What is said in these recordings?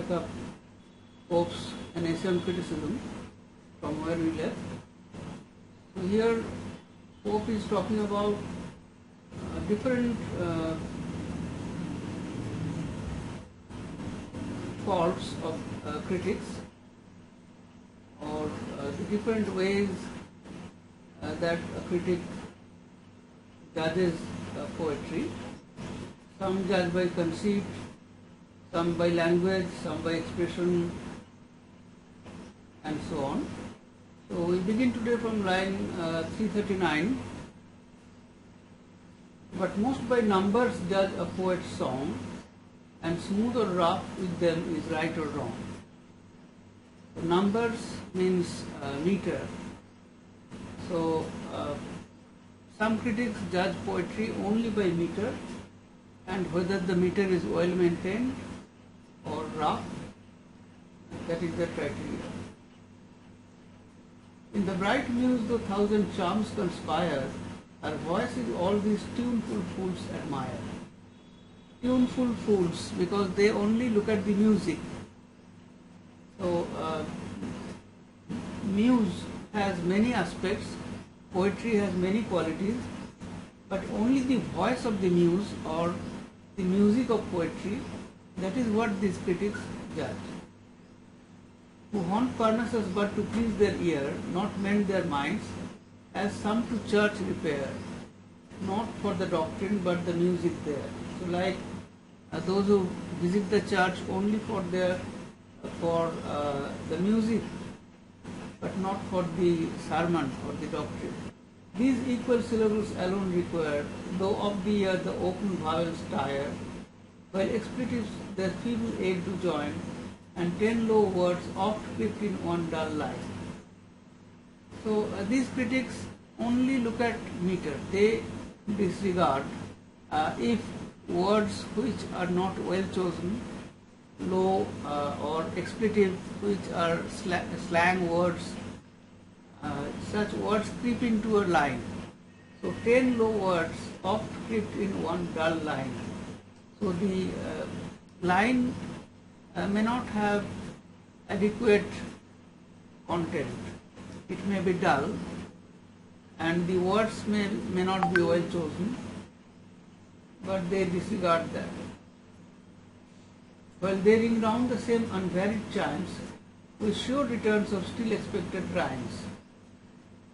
take up Pope's An Essay on Criticism from where we left. So here Pope is talking about different faults of critics, or the different ways that a critic judges poetry. Some judge by conceit, some by language, some by expression, and so on. So we begin today from line 339. But most by numbers judge a poet's song, and smooth or rough with them is right or wrong. So numbers means meter. So some critics judge poetry only by meter, and whether the meter is well maintained or rough, that is the criteria. In the bright muse, though thousand charms conspire, her voice is all these tuneful fools admire. Tuneful fools, because they only look at the music. So, muse has many aspects, poetry has many qualities, but only the voice of the muse or the music of poetry, that is what these critics judge. Who haunt Parnassus but to please their ear, not mend their minds, as some to church repair, not for the doctrine but the music there. So like those who visit the church only for the music, but not for the sermon or the doctrine. These equal syllables alone require, though of the ear the open vowels tire, while expletives their feeble aid to join, and 10 low words oft clipped in one dull line. So these critics only look at meter. They disregard if words which are not well chosen, low or expletive which are slang words, such words creep into a line. So 10 low words oft clipped in one dull line. So the line may not have adequate content. It may be dull, and the words may not be well chosen, but they disregard that. While they ring round the same unvaried chimes with sure returns of still expected rhymes.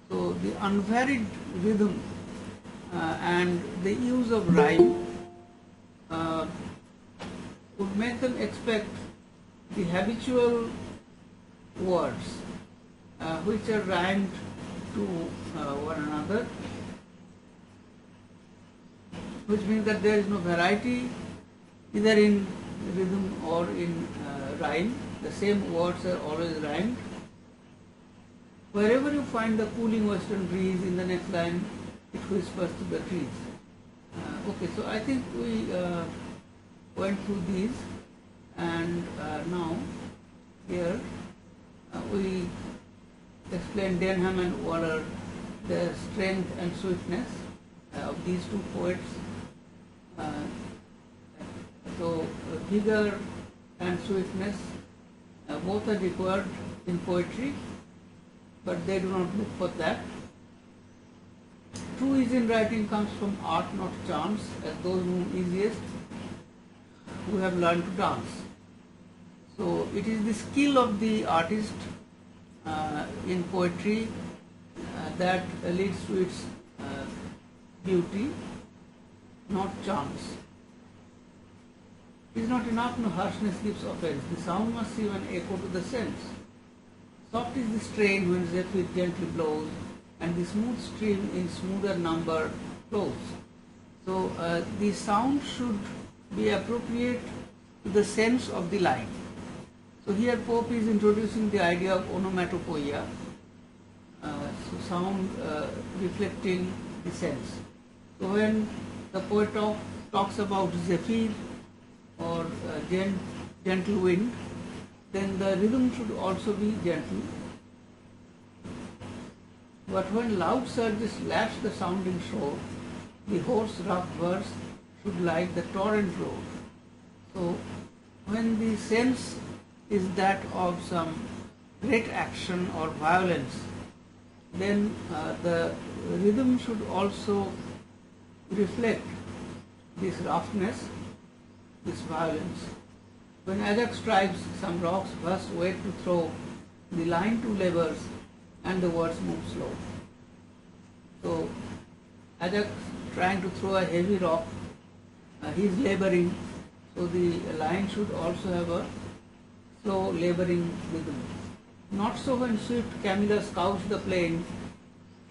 So the unvaried rhythm and the use of rhyme would make them expect the habitual words which are rhymed to one another, which means that there is no variety either in rhythm or in rhyme. The same words are always rhymed. Wherever you find the cooling western breeze, in the next line it whispers to the trees. Okay, so I think we went through these, and now here we explain Denham and Waller, the strength and sweetness of these two poets. So vigor and sweetness both are required in poetry, but they do not look for that. True ease in writing comes from art, not chance, as those who easiest who have learned to dance. So it is the skill of the artist in poetry that leads to its beauty, not chance. It is not enough, no harshness gives offense. The sound must seem an echo to the sense. Soft is the strain when zephyr gently blows, and the smooth stream in smoother number flows. So the sound should be appropriate to the sense of the line. So here Pope is introducing the idea of onomatopoeia, so sound reflecting the sense. So when the poet talks about zephyr or gentle wind, then the rhythm should also be gentle. But when loud surges lash the sounding shore, the hoarse rough verse should like the torrent roar. So when the sense is that of some great action or violence, then the rhythm should also reflect this roughness, this violence. When Ajax strikes some rocks, first wait to throw, the line to labors, and the words move slow. So Ajax trying to throw a heavy rock, he is laboring, so the line should also have a slow laboring rhythm. Not so when swift Camilla scouts the plain,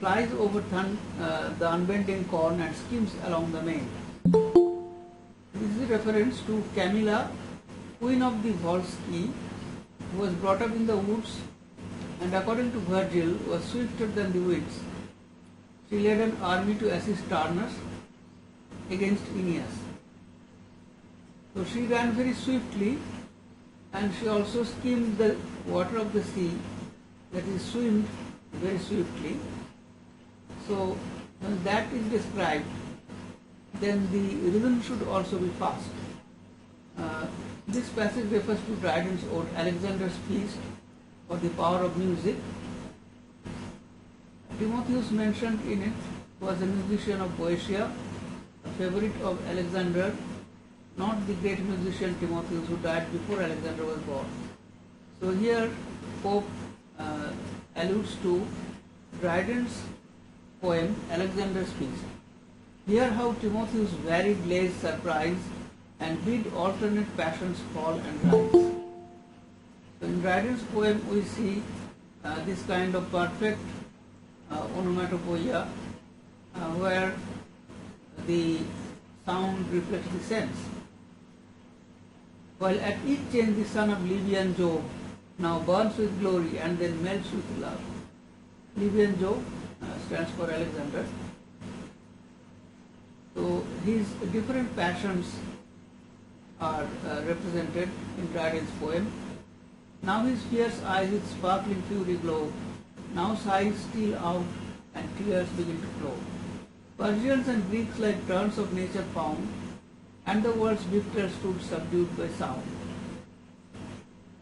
flies over the unbending corn and skims along the main. This is a reference to Camilla, queen of the Volsci, who was brought up in the woods and according to Virgil was swifter than the winds. She led an army to assist Turnus against Aeneas. So she ran very swiftly and she also skimmed the water of the sea, that is swimmed very swiftly. So when that is described, then the rhythm should also be fast. This passage refers to Dryden's ode Alexander's Feast or the Power of Music. Timotheus mentioned in it was a musician of Boeotia, a favorite of Alexander, not the great musician Timotheus who died before Alexander was born. So here Pope alludes to Dryden's poem Alexander's Feast. Here how Timotheus varied lays surprise and bid alternate passions fall and rise. So in Dryden's poem we see this kind of perfect onomatopoeia where the sound reflects the sense. While at each change the son of Libyan Jove now burns with glory and then melts with love. Libyan Jove stands for Alexander. So his different passions are represented in Dryden's poem. Now his fierce eyes with sparkling fury glow, now sighs steal out and tears begin to flow. Persians and Greeks like turns of nature found, and the world's victor stood subdued by sound.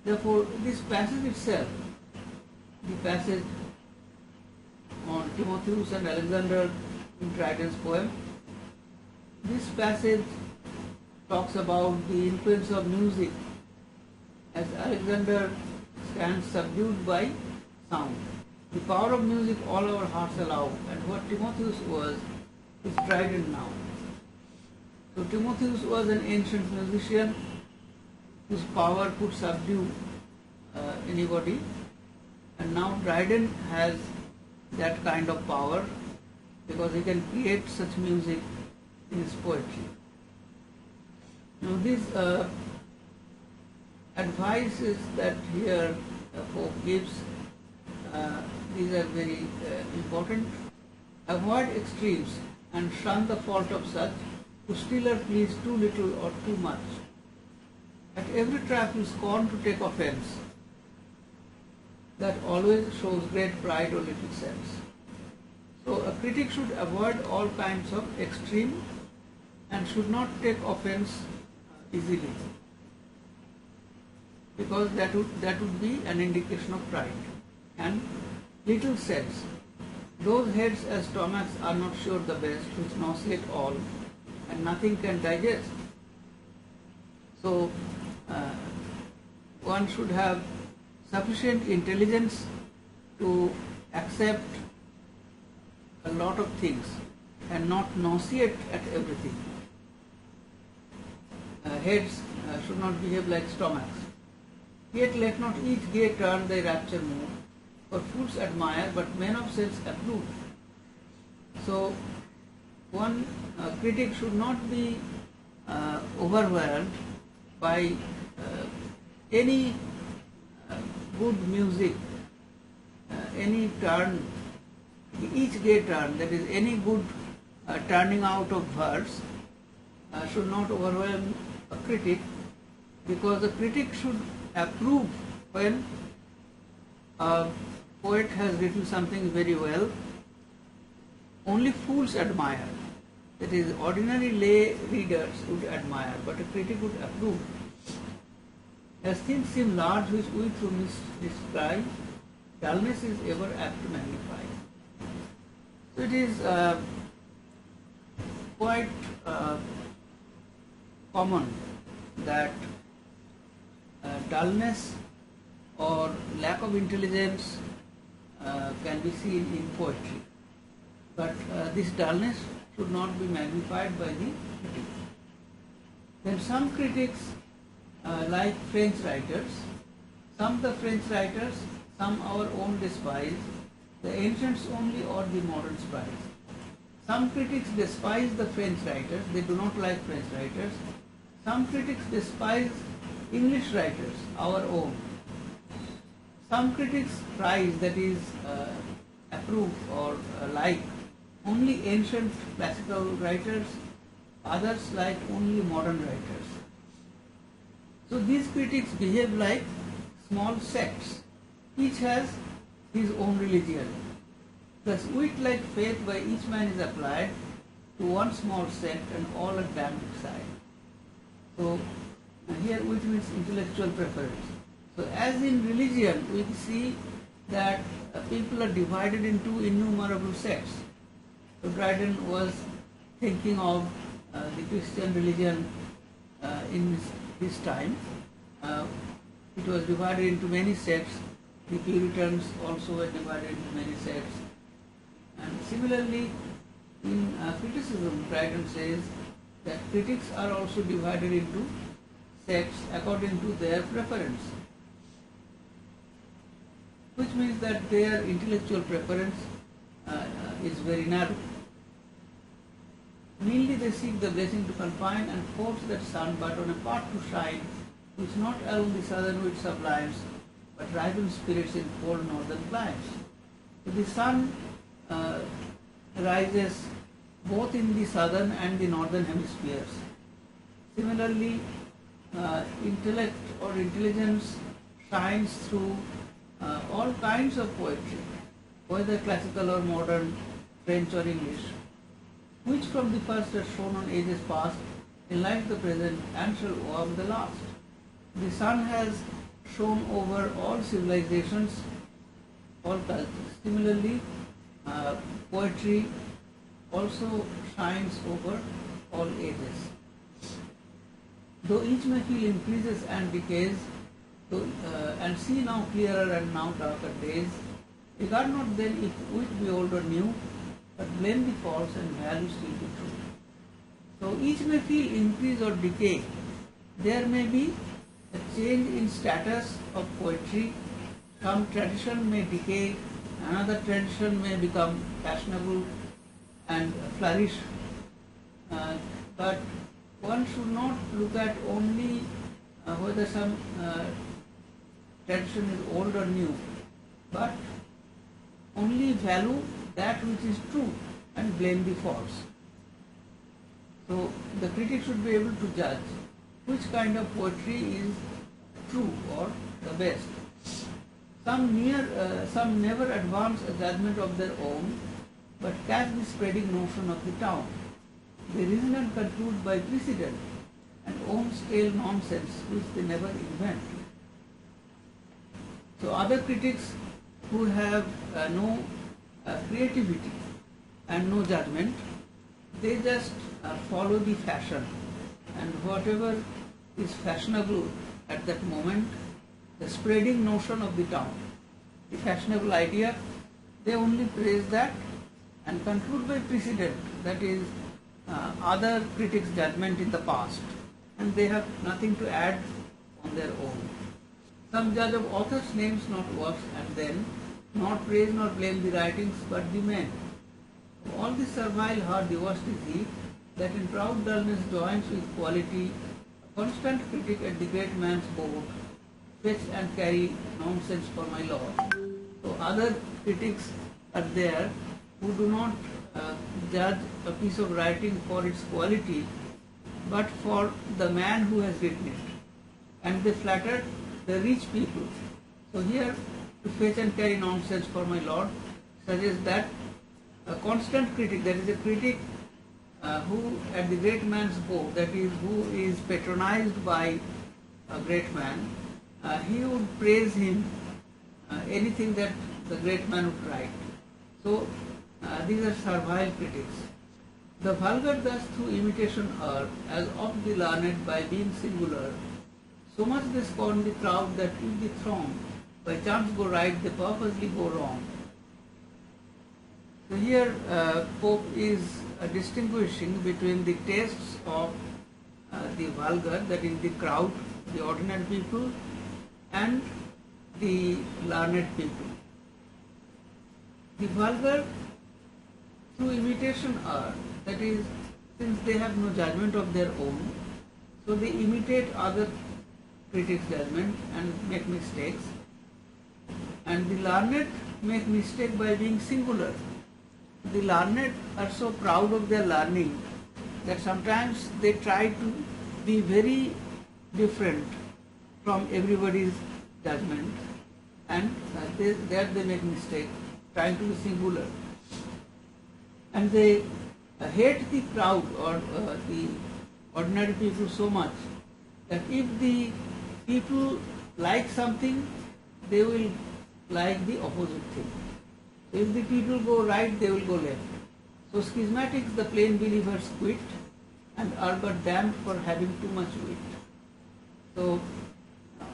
Therefore, this passage itself, the passage on Timotheus and Alexander in Dryden's poem, this passage talks about the influence of music as Alexander stands subdued by sound. The power of music all our hearts allow, and what Timotheus was is Dryden now. So Timotheus was an ancient musician whose power could subdue anybody, and now Dryden has that kind of power because he can create such music in his poetry. Now this advices that here Pope gives, these are very important. Avoid extremes and shun the fault of such who still are pleased too little or too much. At every trap you scorn to take offence, that always shows great pride or little sense. So a critic should avoid all kinds of extreme and should not take offence easily, because that would be an indication of pride. And little sense. Those heads as stomachs are not sure the best, which nauseate all, and nothing can digest. So one should have sufficient intelligence to accept a lot of things and not nauseate at everything. Heads should not behave like stomachs. Yet let not each gay turn thy rapture move, for fools admire, but men of sense approve. So one critic should not be overwhelmed by any good music, any turn, each gay turn, that is any good turning out of verse should not overwhelm a critic, because the critic should approve when a poet has written something very well. Only fools admire, that is ordinary lay readers would admire, but a critic would approve. As things seem large which we through describe, dullness is ever apt to magnify. So it is quite common that dullness or lack of intelligence can be seen in poetry. But this dullness should not be magnified by the critic. Then some critics, like French writers, some the French writers, some our own despise, the ancients only or the moderns prize. Some critics despise the French writers, they do not like French writers. Some critics despise English writers, our own. Some critics prize, that is, approve or like only ancient classical writers, others like only modern writers. So these critics behave like small sects. Each has his own religion. Thus wit like faith by each man is applied to one small sect and all at damned side. So here wit means intellectual preference. So as in religion we see that people are divided into innumerable sects. So Dryden was thinking of the Christian religion in his time. It was divided into many sects. The Puritans also were divided into many sects. And similarly, in criticism, Dryden says that critics are also divided into sects according to their preference, which means that their intellectual preference is very narrow. Meanly they seek the blessing to confine and force that sun but on a part to shine, which not alone the southern wit sublimes, but rival spirits in cold northern climes. So the sun rises both in the southern and the northern hemispheres. Similarly, intellect or intelligence shines through all kinds of poetry, whether classical or modern, French or English, which from the first are shown on ages past, enlighten the present and shall warm the last. The sun has shone over all civilizations, all cultures. Similarly, poetry also shines over all ages. Though each may feel increases and decays, and see now clearer and now darker days, regard not then if wit be old or new, but blame the false and value still be true. So each may feel increase or decay. There may be a change in status of poetry. Some tradition may decay, another tradition may become fashionable and flourish. But one should not look at only whether some tradition is old or new, but only value that which is true and blame the false. So the critic should be able to judge which kind of poetry is true or the best. Some never advance a judgment of their own, but catch the spreading notion of the town. They reason and conclude by precedent and own stale nonsense which they never invent. So other critics who have no creativity and no judgment, they just follow the fashion, and whatever is fashionable at that moment, the spreading notion of the town, the fashionable idea, they only praise that and conclude by precedent, that is other critics' judgment in the past, and they have nothing to add on their own. Some judge of authors' names, not works, and then not praise nor blame the writings, but the men. All this servile heart the worst is he, that in proud dullness joins with quality, a constant critic at the great man's board, fetch and carry nonsense for my lord. So other critics are there who do not judge a piece of writing for its quality, but for the man who has written it, and they flatter the rich people. So here, to fetch and carry nonsense for my lord suggests that a constant critic, that is a critic who at the great man's board, that is who is patronized by a great man, he would praise him, anything that the great man would write. So these are servile critics. The vulgar thus through imitation are, as of the learned by being singular, so much they scorn the crowd that if the throng by chance go right, they purposely go wrong. So here Pope is distinguishing between the tastes of the vulgar, that is the crowd, the ordinary people, and the learned people. The vulgar through imitation are, that is, since they have no judgment of their own, so they imitate other critics' judgment and make mistakes. And the learned make mistake by being singular. The learned are so proud of their learning that sometimes they try to be very different from everybody's judgment, and there they make mistake, trying to be singular. And they hate the crowd or the ordinary people so much that if the people like something, they will like the opposite thing. If the people go right, they will go left. So schismatics, the plain believers, quit and are but damned for having too much wit. So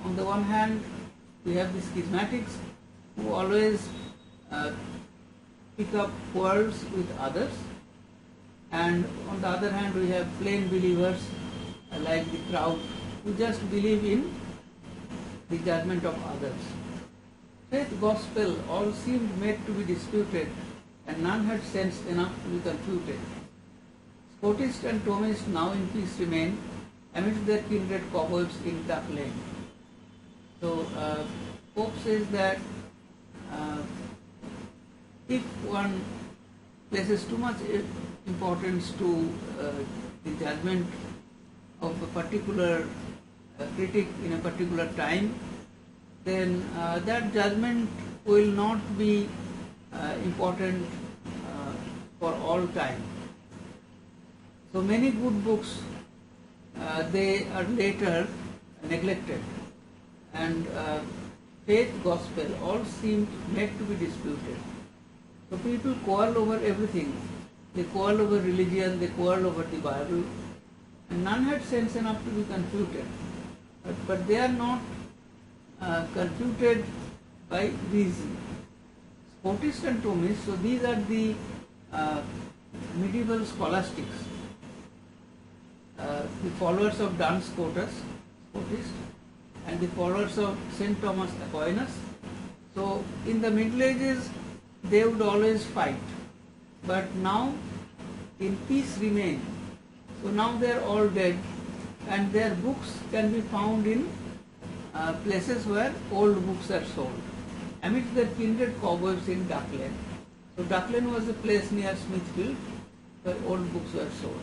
on the one hand, we have the schismatics who always pick up quarrels with others, and on the other hand, we have plain believers like the crowd who just believe in the judgment of others. Faith, gospel, all seemed made to be disputed, and none had sense enough to be confuted. Scotist and Thomist now in peace remain, amidst their kindred cobwebs in Duck Lane. So Pope says that if one places too much importance to the judgment of a particular critic in a particular time, then that judgment will not be important for all time. So many good books, they are later neglected, and faith, gospel, all seemed made to be disputed. So people quarrel over everything. They quarrel over religion, they quarrel over the Bible, and none had sense enough to be confuted. But they are not confuted by reason. Scotist and Thomist, so these are the medieval scholastics, the followers of Duns Scotus, Scotist, and the followers of St. Thomas Aquinas. So in the Middle Ages, they would always fight, but now in peace remain. So now they are all dead, and their books can be found in places where old books are sold, amidst their kindred cobwebs in Duck Lane. So Duck Lane was a place near Smithfield where old books were sold.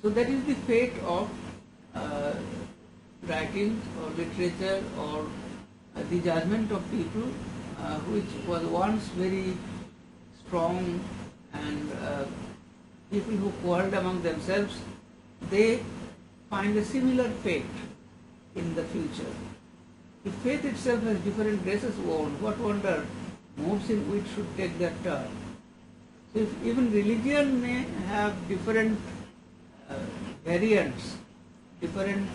So that is the fate of writings or literature or the judgment of people, which was once very strong, and people who quarreled among themselves, they find a similar fate in the future. If faith itself has different dresses worn, what wonder modes in which should take that turn? So if even religion may have different variants, different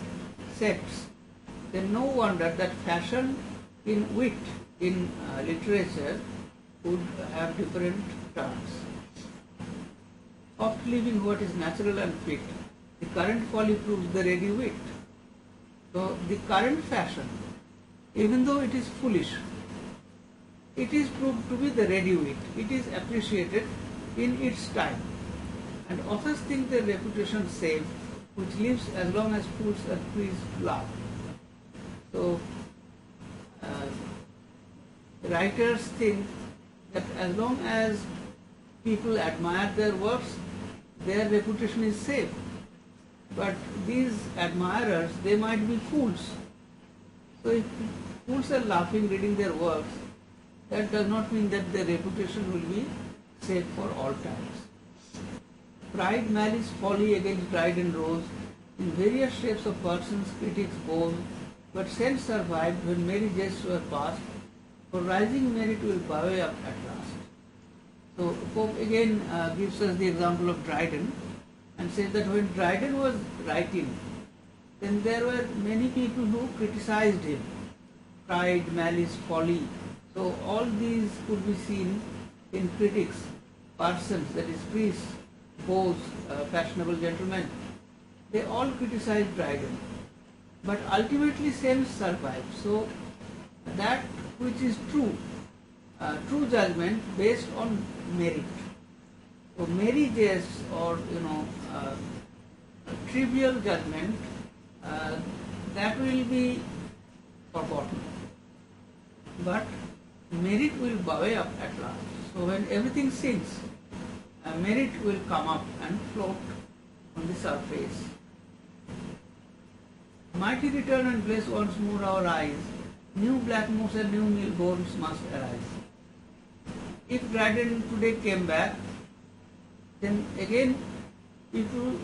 sects, then no wonder that fashion in wit, in literature, would have different turns. Oft leaving what is natural and fit, the current folly proves the ready wit. So the current fashion, even though it is foolish, it is proved to be the ready wit. It is appreciated in its time. And authors think their reputation safe, which lives as long as fools and priests laugh. So writers think that as long as people admire their works, their reputation is safe. But these admirers, they might be fools. So if fools are laughing reading their works, that does not mean that their reputation will be safe for all times. Pride, malice, folly against bride and rose, in various shapes of persons critics boast, but sense survived when merry jests were past, for rising merit will buoy up at last. So Pope again gives us the example of Dryden and says that when Dryden was writing, then there were many people who criticized him, pride, malice, folly. So all these could be seen in critics, persons, that is priests, beaux, fashionable gentlemen. They all criticized Dryden. But ultimately sense survived. So that which is true, true judgment based on merit. So merry jests or trivial judgment, that will be forgotten. But merit will buoy up at last. So when everything sinks, merit will come up and float on the surface. Mighty return and bless once more our eyes. New Blackmoors and new Milbournes must arise. If Dryden today came back, then again people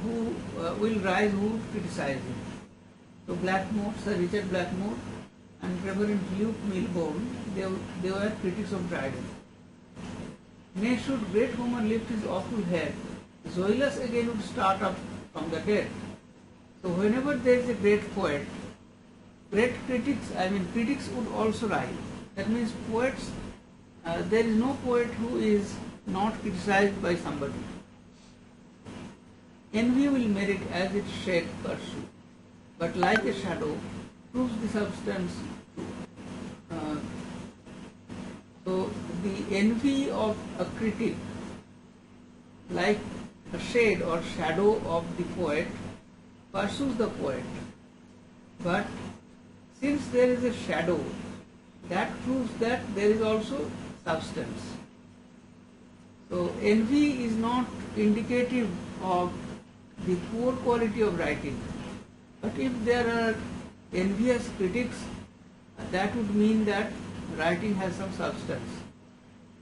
who will rise who would criticize him. So Blackmore, Sir Richard Blackmore and Reverend Luke Milbourne, they were critics of Dryden. Nay, should great Homer lift his awful head, Zoilus again would start up from the dead. So whenever there is a great poet, great critics would also rise. That means poets, there is no poet who is not criticized by somebody. Envy will merit as its shade pursue, but like a shadow proves the substance true. So the envy of a critic, like a shade or shadow of the poet, pursues the poet. But since there is a shadow, that proves that there is also substance. So envy is not indicative of the poor quality of writing. But if there are envious critics, that would mean that writing has some substance.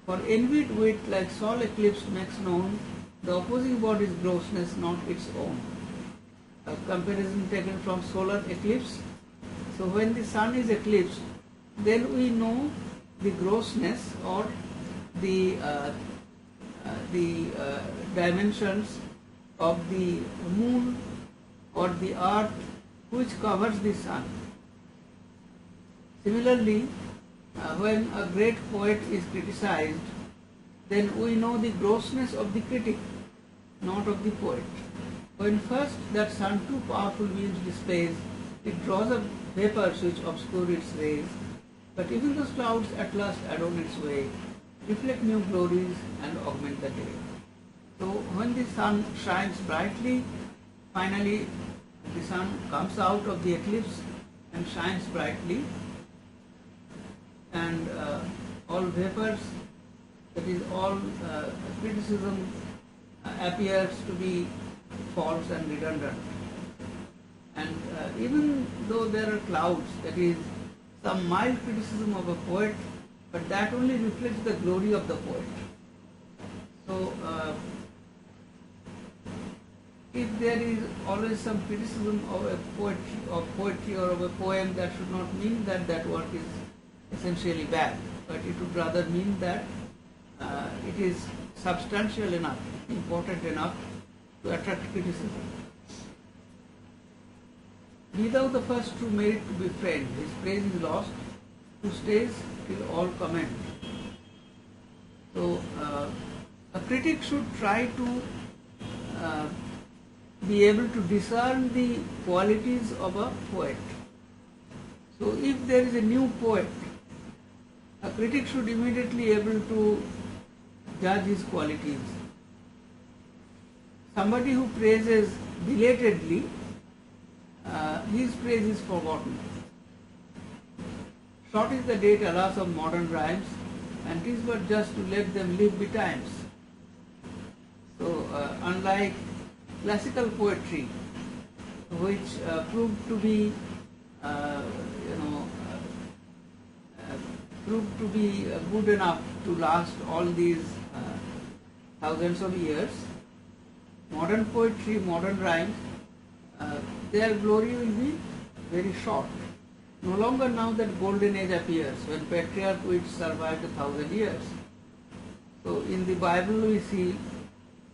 For envied wit, like Sol eclipsed, makes known the opposing body's grossness, not its own. A comparison taken from solar eclipse. So when the sun is eclipsed, then we know the grossness or the dimensions of the moon or the earth which covers the sun. Similarly, when a great poet is criticized, then we know the grossness of the critic, not of the poet. When first that sun too powerful beams displays, it draws up vapors which obscure its rays, but even those clouds at last adorn its way, reflect new glories and augment the day. So when the sun shines brightly, finally the sun comes out of the eclipse and shines brightly, and all vapors, that is all criticism appears to be false and redundant. And even though there are clouds, that is some mild criticism of a poet, but that only reflects the glory of the poet. So if there is always some criticism of a poetry or of a poem, that should not mean that that work is essentially bad, but it would rather mean that it is substantial enough, important enough to attract criticism. Be thou the first to merit to be friend, his praise is lost, who stays till all comment. So a critic should try to be able to discern the qualities of a poet. So if there is a new poet, a critic should immediately be able to judge his qualities. Somebody who praises belatedly, his praise is forgotten. Short is the date, alas, of modern rhymes, and 'tis but just to let them live betimes. So unlike classical poetry, which proved to be good enough to last all these thousands of years, modern poetry, modern rhymes, their glory will be very short. No longer now that golden age appears when patriarch wits survived 1,000 years. So in the Bible we see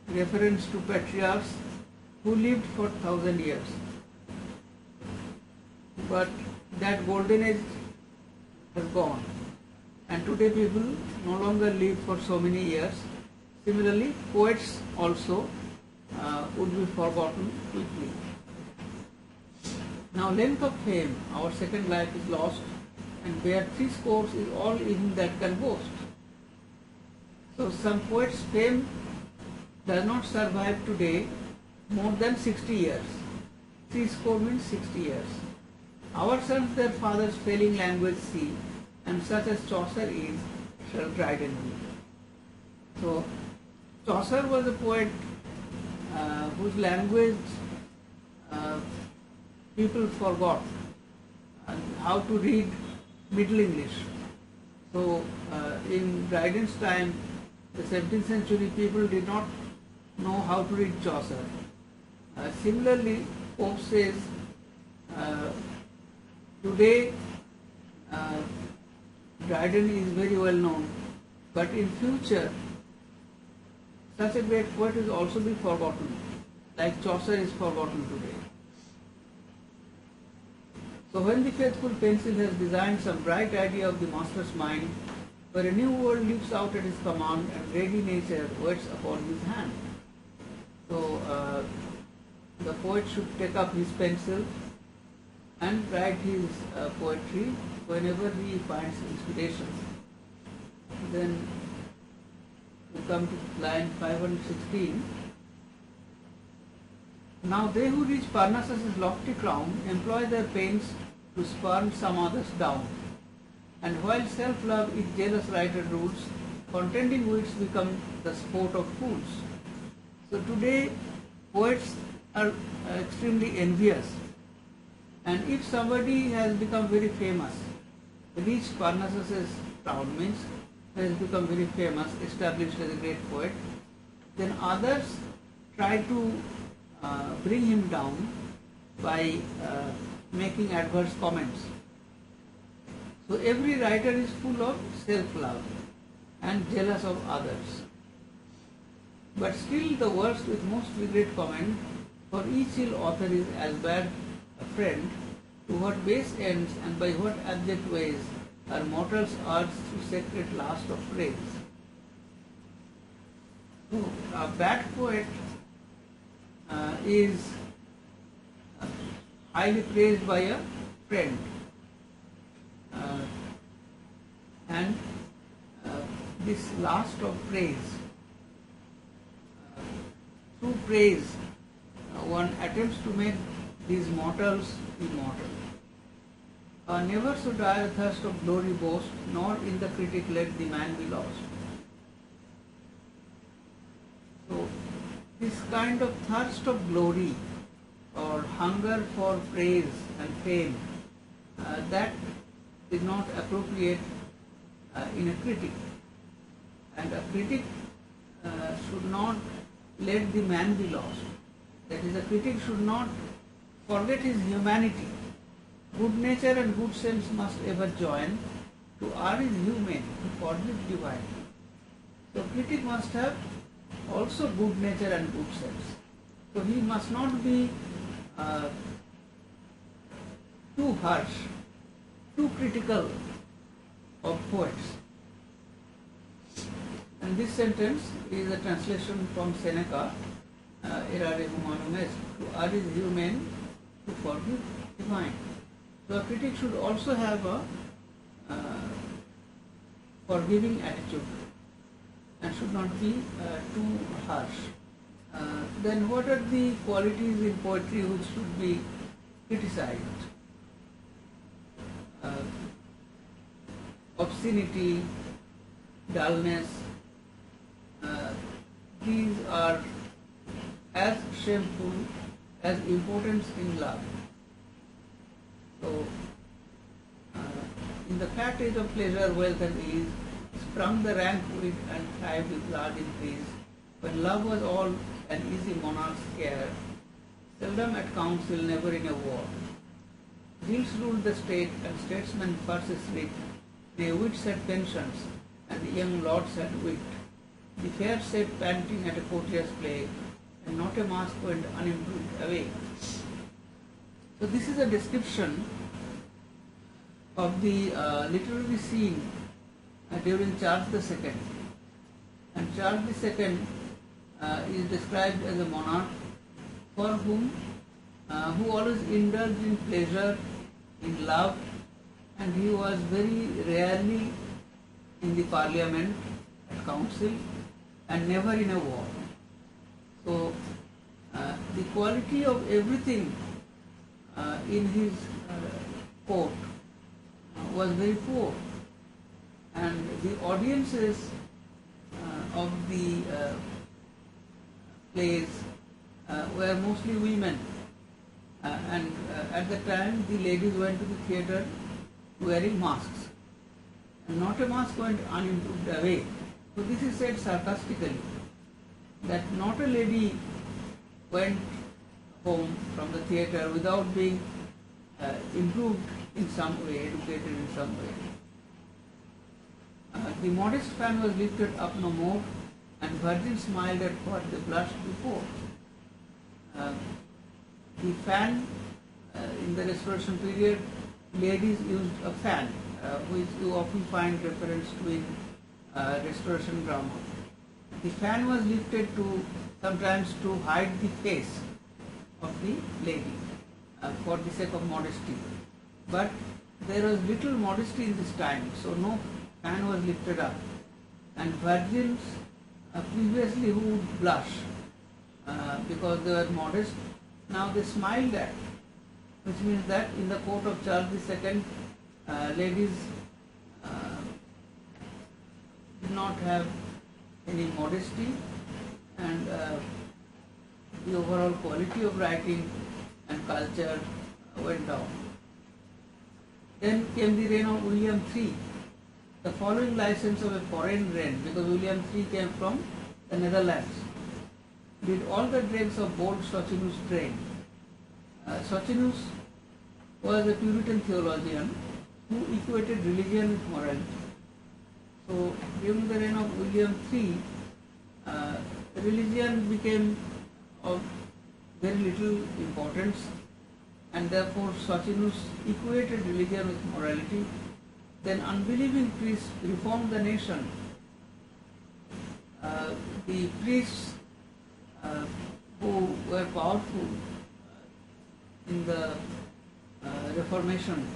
reference to patriarchs who lived for 1,000 years. But that golden age has gone, and today people no longer live for so many years. Similarly, poets also would be forgotten quickly. Now, length of fame, our second life is lost, and bare 60 is all even that can boast. So, some poets' fame does not survive today more than 60 years. 60 means 60 years. Our sons their fathers' failing language see, and such as Chaucer is, shall Dryden be. So, Chaucer was a poet whose language people forgot how to read Middle English. So, in Dryden's time, the 17th century, people did not know how to read Chaucer. Similarly, Pope says, today Dryden is very well known, but in future such a great poet will also be forgotten, like Chaucer is forgotten today. So when the faithful pencil has designed some bright idea of the master's mind, where a new world leaps out at his command and ready nature waits upon his hand. So the poet should take up his pencil and write his poetry whenever he finds inspiration. Then we come to line 516. Now they who reach Parnassus' lofty crown employ their pains to spurn some others down. And while self-love is jealous writer rules, contending wits become the sport of fools. So today poets are extremely envious. And if somebody has become very famous, reached Parnassus' crown means has become very famous, established as a great poet, then others try to bring him down by making adverse comments. So every writer is full of self-love and jealous of others. But still the worst with most regret comment, for each ill author is as bad a friend, to what base ends and by what abject ways are mortals urged to sacred last of praise. So a bad poet is highly praised by a friend, and this last of praise, through praise one attempts to make these mortals immortal. Never so dire thirst of glory boast, nor in the critic let the man be lost. So this kind of thirst of glory or hunger for praise and fame, that is not appropriate in a critic. And a critic should not let the man be lost. That is, a critic should not forget his humanity. Good nature and good sense must ever join. To err is human, to forgive divine. So critic must have also good nature and good sense. So he must not be too harsh, too critical of poets. And this sentence is a translation from Seneca, Errare humanum est, to err is human, to forgive divine. So a critic should also have a forgiving attitude and should not be too harsh. Then what are the qualities in poetry which should be criticized? Obscenity, dullness, these are as shameful as importance in love. So, in the fat age of pleasure, wealth and ease, sprung the rank wit and thrived with large increase, when love was all an easy monarch's care, seldom at council, never in a war. Guilds ruled the state, and statesmen first sleep. The wits had pensions, and the young lords had wit. The fair sat panting at a courtier's play, and not a mask went unimproved away. So this is a description of the literary scene during Charles II. And Charles II is described as a monarch for whom who always indulged in pleasure, in love, and he was very rarely in the parliament, at council, and never in a war. So the quality of everything in his court was very poor, and the audiences of the plays were mostly women, and at the time the ladies went to the theatre wearing masks, and not a mask went unimproved away. So this is said sarcastically, that not a lady went home from the theatre without being improved in some way, educated in some way. The modest fan was lifted up no more, and virgin smiled at what they blushed before. The fan in the Restoration period, ladies used a fan, which you often find reference to in Restoration drama. The fan was lifted to sometimes to hide the face of the lady for the sake of modesty. But there was little modesty in this time, so no fan was lifted up. And virgins previously who would blush because they were modest, now they smiled at, which means that in the court of Charles II, ladies did not have any modesty, and the overall quality of writing and culture went down. Then came the reign of William III. The following license of a foreign reign, because William III came from the Netherlands, did all the dregs of bold Socinius drain. Socinius was a Puritan theologian who equated religion with morality. So during the reign of William III, religion became of very little importance, and therefore Socinius equated religion with morality. Then unbelieving priests reformed the nation. The priests who were powerful in the Reformation,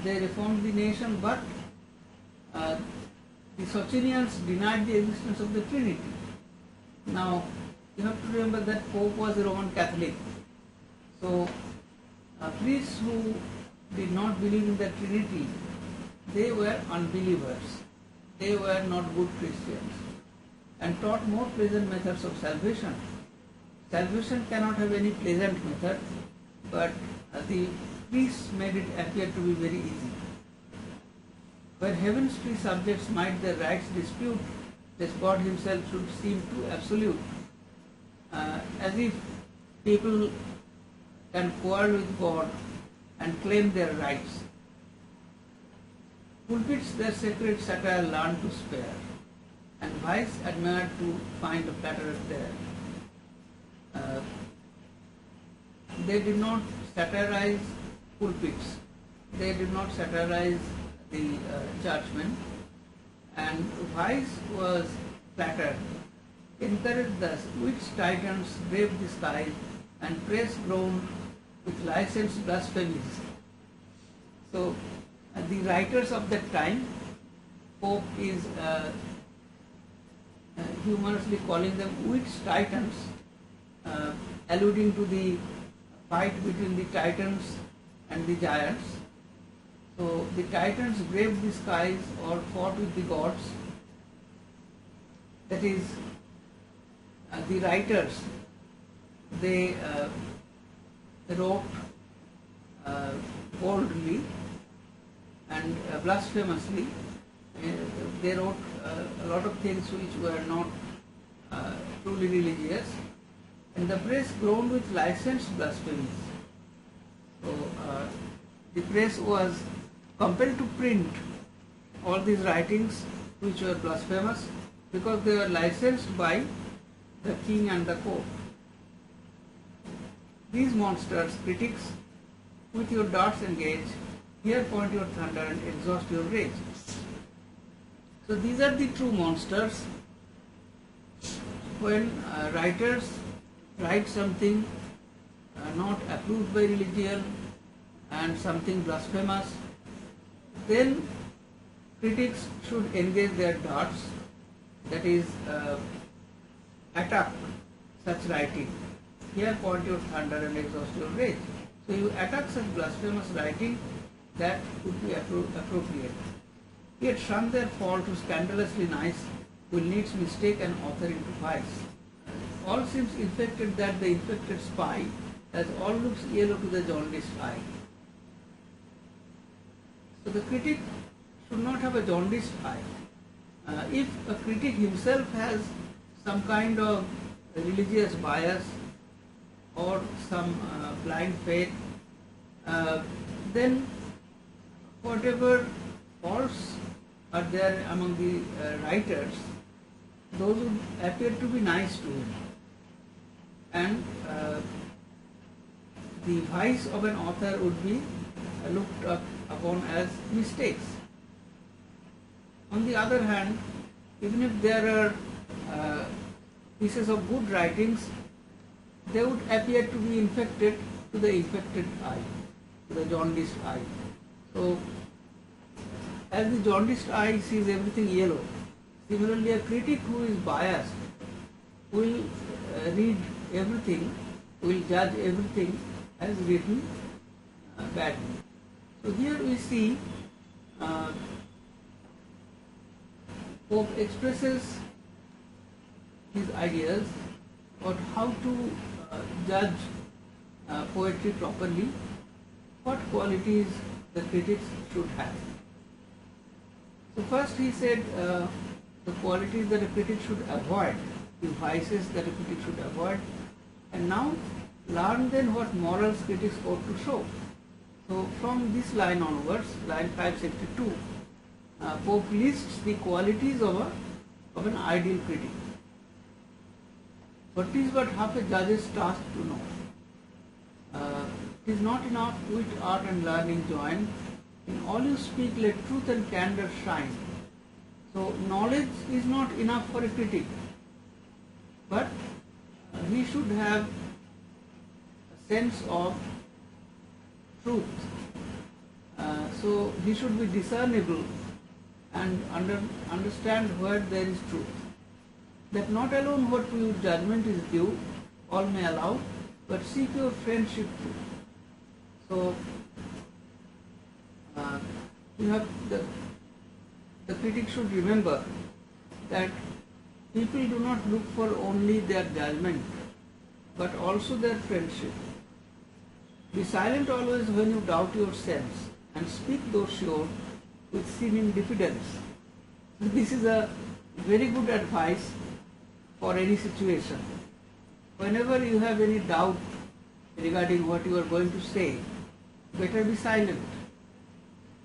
they reformed the nation, but the Socinians denied the existence of the Trinity. Now, you have to remember that Pope was a Roman Catholic. So, priests who did not believe in the Trinity, they were unbelievers. They were not good Christians, and taught more pleasant methods of salvation. Salvation cannot have any pleasant method, but the priests made it appear to be very easy. Where heaven's free subjects might their rights dispute, lest God himself should seem too absolute, as if people can quarrel with God and claim their rights. Pulpits their sacred satire learn to spare, and vice admired to find a flatterer there. They did not satirize pulpits, they did not satirize the churchmen, and vice was flattered. Encouraged thus, which titans braved the skies, and praise groaned with licensed blasphemies. So, the writers of that time, Pope is humorously calling them witch titans, alluding to the fight between the titans and the giants. So the titans braved the skies or fought with the gods. That is, the writers, they wrote boldly and blasphemously. They wrote a lot of things which were not truly religious, and the press groaned with licensed blasphemies. So the press was compelled to print all these writings which were blasphemous because they were licensed by the king and the court. These monsters, critics, with your darts engage, here point your thunder and exhaust your rage. So these are the true monsters. When writers write something not approved by religion and something blasphemous, then critics should engage their darts, that is, attack such writing. Here point your thunder and exhaust your rage. So you attack such blasphemous writing, that would be appropriate. Yet shun their fall to scandalously nice, will needs mistake an author into vice. All seems infected that the infected spy, as all looks yellow to the jaundiced eye. So the critic should not have a jaundiced eye. If a critic himself has some kind of religious bias or some blind faith, then whatever faults are there among the writers, those would appear to be nice to him. And the vice of an author would be looked upon as mistakes. On the other hand, even if there are pieces of good writings, they would appear to be infected to the infected eye, to the jaundiced eye. So, as the jaundiced eye sees everything yellow, similarly a critic who is biased will read everything, will judge everything as written badly. So here we see Pope expresses his ideas on how to judge poetry properly, what qualities the critics should have. So first he said the qualities that a critic should avoid, the vices that a critic should avoid, and now learn then what morals critics ought to show. So from this line onwards, line 562, Pope lists the qualities of an ideal critic. But it is but half a judge's task to know. It is not enough wit, art and learning join. In all you speak, let truth and candor shine. So knowledge is not enough for a critic, but he should have a sense of truth. So he should be discernible and understand where there is truth. That not alone what to your judgment is due, all may allow, but seek your friendship too. So you have the critic should remember that people do not look for only their judgment, but also their friendship. Be silent always when you doubt your sense, and speak though sure with seeming diffidence. This is a very good advice for any situation. Whenever you have any doubt regarding what you are going to say, better be silent,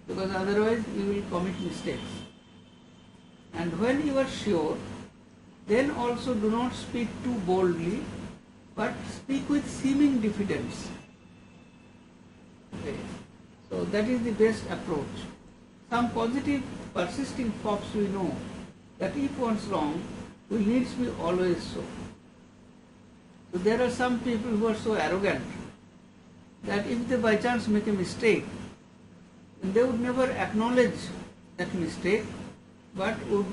because otherwise you will commit mistakes. And when you are sure, then also do not speak too boldly, but speak with seeming diffidence. Okay. So that is the best approach. Some positive, persisting fops we know that if once wrong, will needs be always so. So there are some people who are so arrogant that if they by chance make a mistake, they would never acknowledge that mistake, but would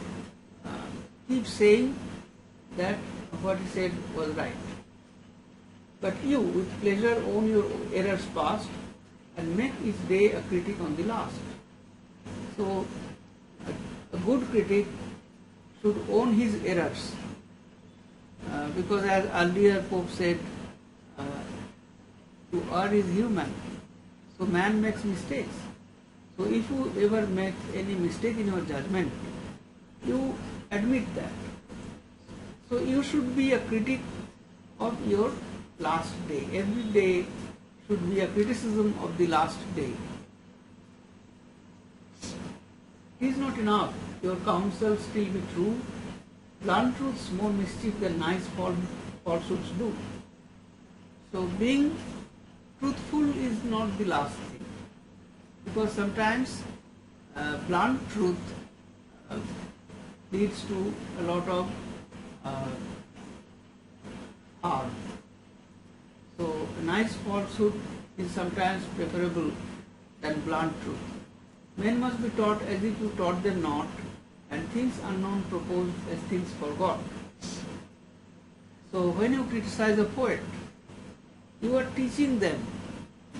keep saying that what he said was right. But you with pleasure own your errors past and make each day a critic on the last. So a good critic should own his errors, because as earlier Pope said, to err is human, so man makes mistakes. So if you ever make any mistake in your judgment, you admit that. So you should be a critic of your last day. Every day should be a criticism of the last day. not enough, your counsels still be true. Blunt truths more mischief than nice falsehoods do. So being truthful is not the last thing, because sometimes blunt truth leads to a lot of harm. So a nice falsehood is sometimes preferable than blunt truth. Men must be taught as if you taught them not, and things unknown proposed as things forgot. So when you criticize a poet, you are teaching them,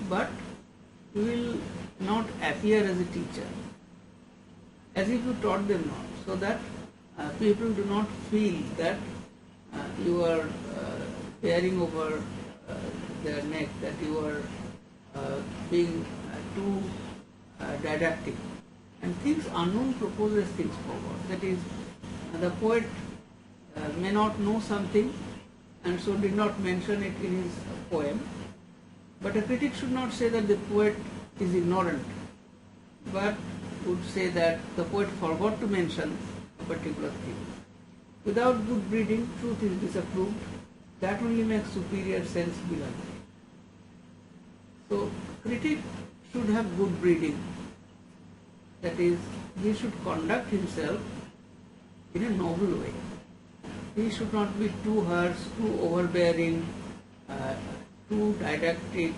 but you will not appear as a teacher, as if you taught them not, so that people do not feel that you are bearing over their neck, that you are being too didactic. And things unknown proposes things forward. That is, the poet may not know something and so did not mention it in his poem. But a critic should not say that the poet is ignorant, but would say that the poet forgot to mention a particular thing. Without good breeding, truth is disapproved. That only makes superior sense beloved. So, critic should have good breeding. That is, he should conduct himself in a noble way. He should not be too harsh, too overbearing, too didactic,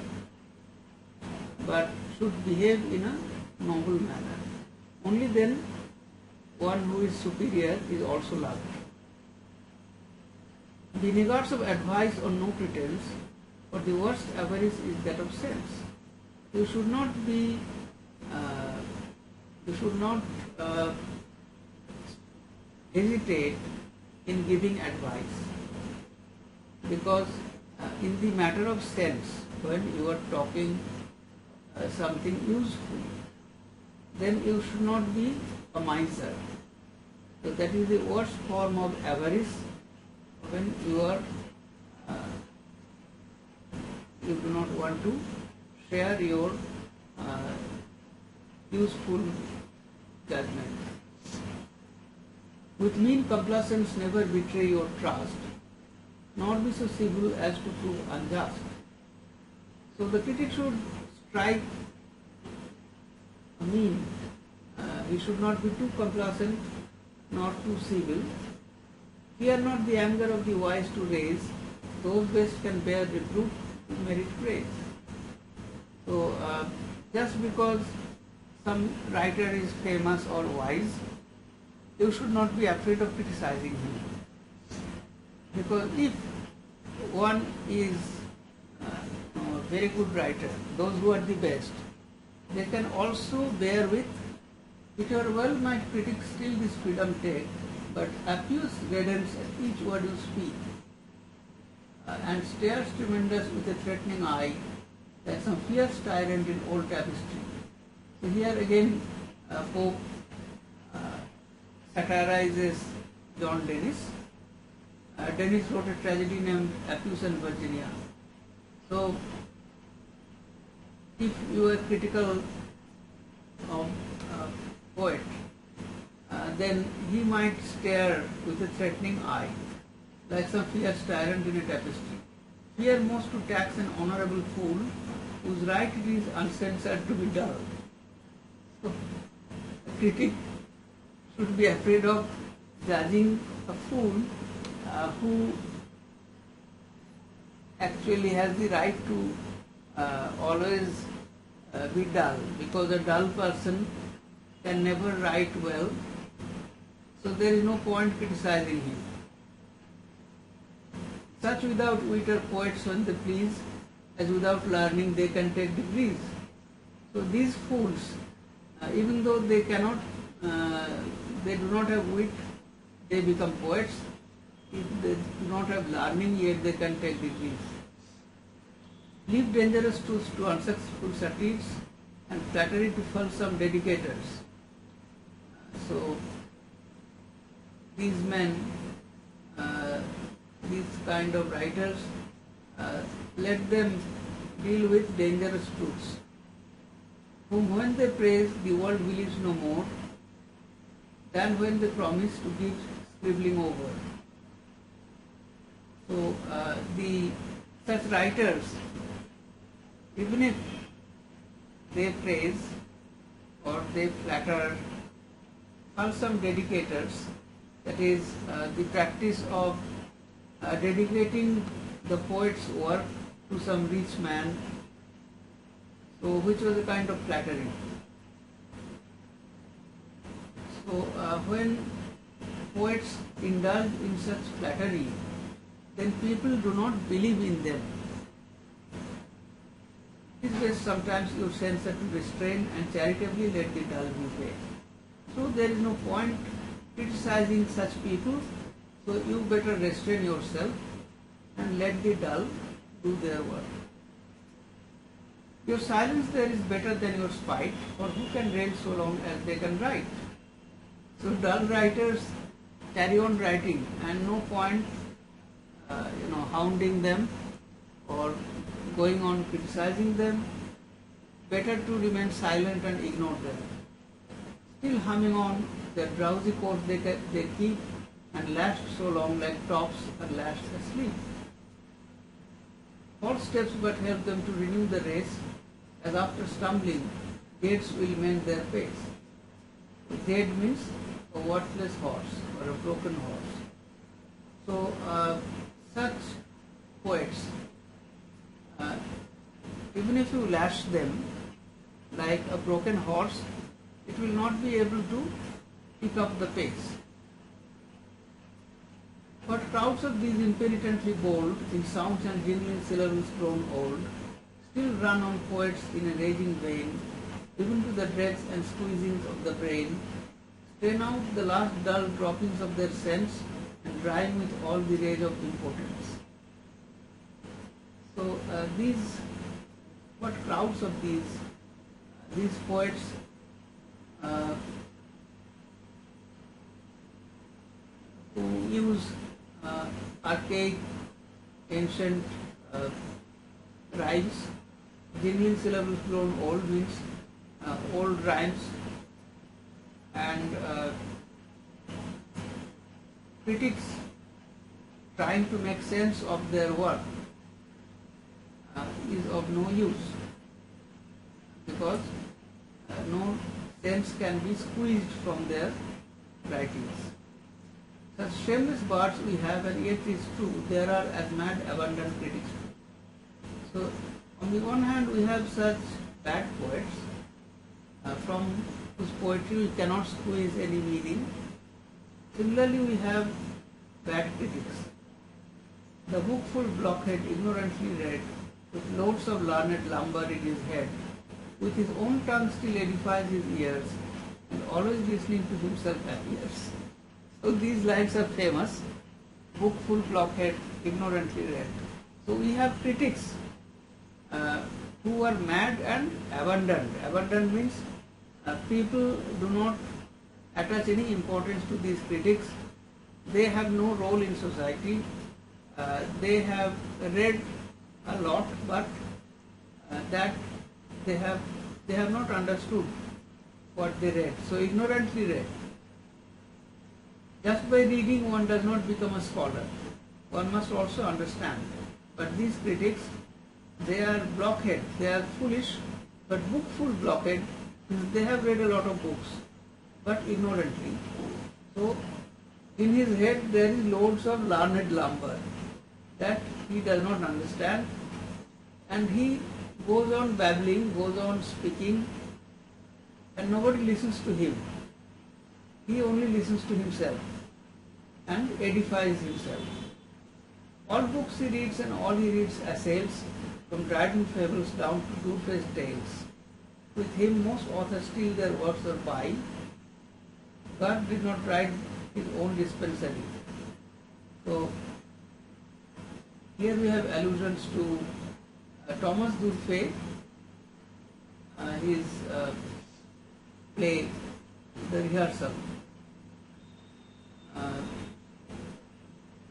but should behave in a noble manner. Only then one who is superior is also loved. The negars of advice or no pretense, or the worst avarice is that of sense. You should not be hesitate in giving advice, because in the matter of sense, when you are talking something useful, then you should not be a miser. So that is the worst form of avarice, when you do not want to share your useful judgment. With mean complacence never betray your trust, nor be so civil as to prove unjust. So the critic should strike a mean. He should not be too complacent, nor too civil. Fear not the anger of the wise to raise, those best can bear reproof to merit praise. So just because some writer is famous or wise, you should not be afraid of criticizing him. Because if one is a very good writer, those who are the best, they can also bear with, whichever well might critics still this freedom take, but appears reddens at each word you speak, and stares tremendous with a threatening eye, like some fierce tyrant in old tapestry. So here again Pope satirizes John Dennis. Dennis wrote a tragedy named Appius and Virginia. So if you are critical of a poet, then he might stare with a threatening eye, like some fierce tyrant in a tapestry. Fear most to tax an honorable fool, whose right it is uncensored to be dull. So a critic should be afraid of judging a fool who actually has the right to always be dull, because a dull person can never write well, so there is no point criticizing him. Such without wit are poets when they please, as without learning they can take degrees. So these fools, even though they cannot, they do not have wit, they become poets. If they do not have learning, yet they can take degrees. Leave dangerous truths to unsuccessful satires, and flattery to fulsome dedicators. So these men, these kind of writers, let them deal with dangerous truths, whom when they praise the world believes no more, than when they promise to give scribbling over. So the such writers, even if they praise or they flatter wholesome dedicators, that is the practice of dedicating the poet's work to some rich man, so which was a kind of flattery. So when poets indulge in such flattery, then people do not believe in them. It is best sometimes your censor to restrain and charitably let the dull be paid. So there is no point criticizing such people, so you better restrain yourself and let the dull do their work. Your silence there is better than your spite, for who can rail so long as they can write? So dull writers carry on writing, and no point hounding them or going on criticizing them. Better to remain silent and ignore them. Still humming on their drowsy course they keep, and lashed so long like tops are lashed asleep. False steps but help them to renew the race, as after stumbling, gates will mend their pace. Dead means a worthless horse or a broken horse. So such poets, even if you lash them like a broken horse, it will not be able to pick up the pace. But crowds of these impenitently bold, in sounds and jingling syllables grown old, still run on poets in a raging vein, even to the dregs and squeezings of the brain, strain out the last dull droppings of their sense, and drying with all the rage of impotence. So what crowds of these poets who use archaic, ancient rhymes. Jingling syllables grown old means old rhymes, and critics trying to make sense of their work is of no use, because no sense can be squeezed from their writings. Such shameless bards we have, and yet it is true, there are as mad abundant critics too. So on the one hand we have such bad poets from whose poetry we cannot squeeze any meaning. Similarly we have bad critics. The bookful blockhead ignorantly read, with loads of learned lumber in his head, with his own tongue still edifies his ears, and always listening to himself appears. So these lines are famous. Bookful blockhead ignorantly read. So we have critics who are mad and abandoned. Abandoned means people do not attach any importance to these critics. They have no role in society. They have read a lot, but that they have not understood what they read. So ignorantly read. Just by reading one does not become a scholar. One must also understand. But these critics, they are blockhead, they are foolish, but bookful blockhead, they have read a lot of books, but ignorantly. So in his head there is loads of learned lumber that he does not understand, and he goes on babbling, goes on speaking, and nobody listens to him. He only listens to himself and edifies himself. All books he reads and all he reads assails, from Dryden fables down to two-faced tales. With him most authors steal their works or buy. God did not write his own dispensary. So here we have allusions to Thomas D'Urfé, his play, The Rehearsal,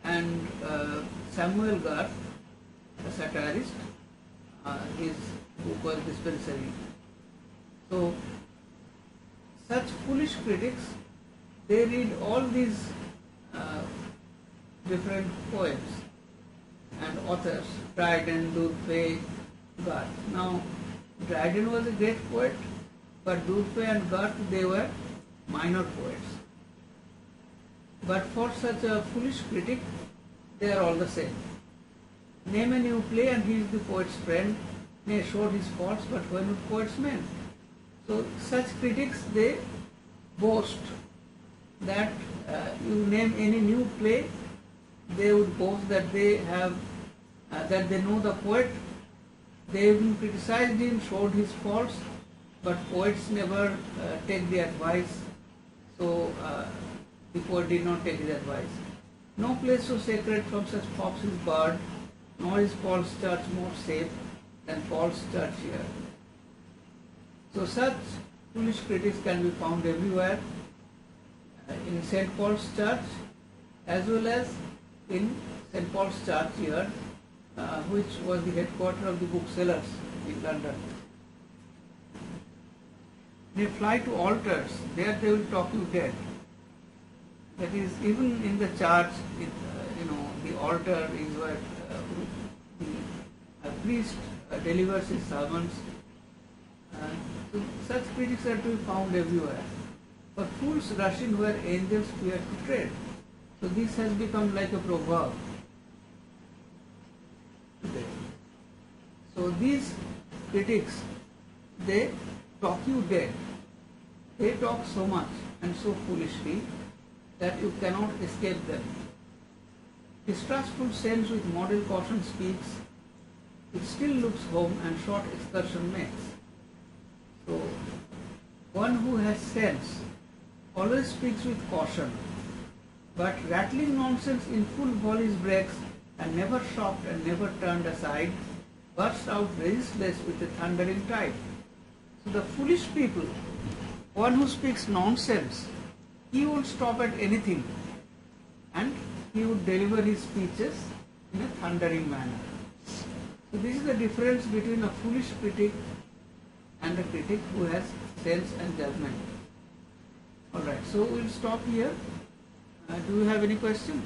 and Samuel Garth, a satirist, his book was Dispensary. So such foolish critics, they read all these uh, different poets and authors, Dryden, D'Urfey, Garth. Now, Dryden was a great poet, but D'Urfey and Garth, they were minor poets. But for such a foolish critic, they are all the same. Name a new play and he is the poet's friend, may show his faults, but when would poets mend? So such critics, they boast that you name any new play, they would boast that they have, that they know the poet, they even criticized him, showed his faults, but poets never take the advice, so the poet did not take his advice. No place so sacred from such fops is barred, nor is Paul's church more safe than Paul's church here. So such foolish critics can be found everywhere, in St. Paul's church as well as in St. Paul's church here, which was the headquarters of the booksellers in London. They fly to altars, there they will talk you dead. That is, even in the church, the altar is where the priest delivers his sermons. So such critics are to be found everywhere. For fools rush in where angels fear to tread. So this has become like a proverb today. So these critics, they talk you dead. They talk so much and so foolishly that you cannot escape them. Distrustful sense with model caution speaks, it still looks home and short excursion makes. So one who has sense always speaks with caution, but rattling nonsense in full volleys breaks, and never stopped and never turned aside, burst out resistless with a thundering tide. So the foolish people, one who speaks nonsense, he won't stop at anything, and he would deliver his speeches in a thundering manner. So this is the difference between a foolish critic and a critic who has sense and judgment. Alright, so we'll stop here. Do you have any question?